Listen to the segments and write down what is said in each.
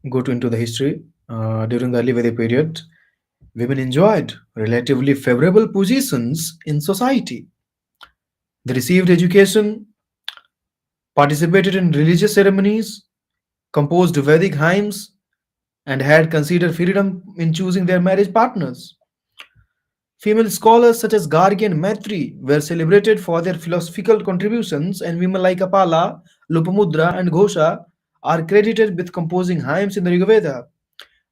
go to into the history, during the early Vedic period, women enjoyed relatively favorable positions in society. They received education, participated in religious ceremonies, composed Vedic hymns, and had considered freedom in choosing their marriage partners. Female scholars such as Gargi and Maitri were celebrated for their philosophical contributions, and women like Apala, Lopamudra, and Ghosha are credited with composing hymns in the Rigveda.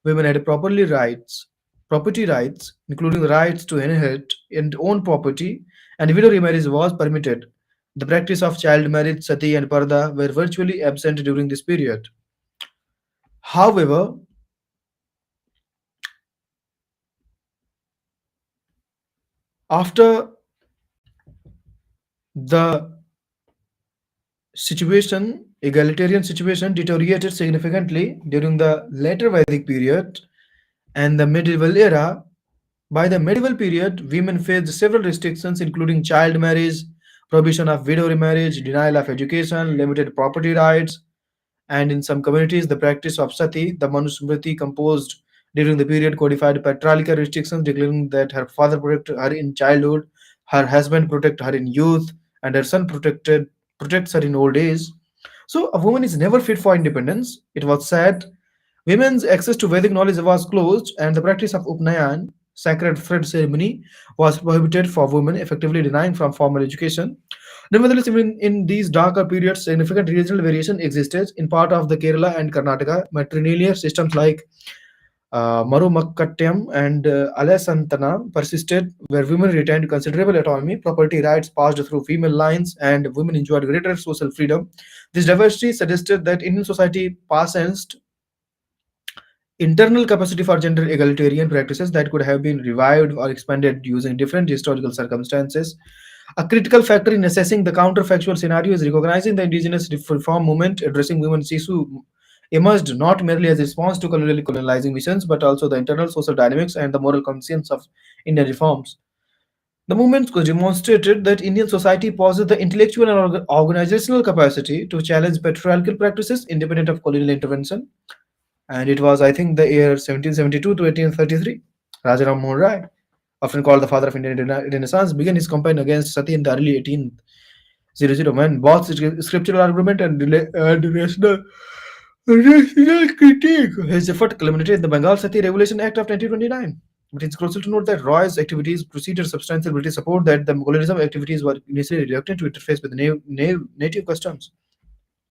Women had property rights, including the rights to inherit and own property, and widow remarriage was permitted. The practice of child marriage, sati, and parda were virtually absent during this period. However, after the egalitarian situation deteriorated significantly during the later Vedic period and the medieval era. By the medieval period, women faced several restrictions, including child marriage, prohibition of widow remarriage, denial of education, limited property rights, and in some communities, the practice of sati, the Manusmriti composed during the period, codified patriarchal restrictions, declaring that her father protected her in childhood, her husband protected her in youth, and her son protects her in old age. So a woman is never fit for independence. It was said women's access to Vedic knowledge was closed, and the practice of Upnayan, sacred thread ceremony, was prohibited for women, effectively denying from formal education. Nevertheless, even in these darker periods, significant regional variation existed. In part of the Kerala and Karnataka, matrilineal systems like Marumakkatyam and Alasantana persisted, where women retained considerable autonomy, property rights passed through female lines, and women enjoyed greater social freedom. This diversity suggested that Indian society possessed internal capacity for gender egalitarian practices that could have been revived or expanded using different historical circumstances. A critical factor in assessing the counterfactual scenario is recognizing the indigenous reform movement addressing women's issue emerged not merely as a response to colonizing missions, but also the internal social dynamics and the moral conscience of Indian reforms. The movement demonstrated that Indian society possessed the intellectual and organizational capacity to challenge patriarchal practices independent of colonial intervention. And it was, I think, the year 1772 to 1833. Rajaram Mohan Rai, often called the father of Indian Renaissance, began his campaign against Sati in the early 1800 when both scriptural argument and rational critique. His effort culminated in the Bengal Sati Regulation Act of 1929. But it's crucial to note that Roy's activities preceded substantial British support, that the colonialism activities were initially reluctant to interface with native customs.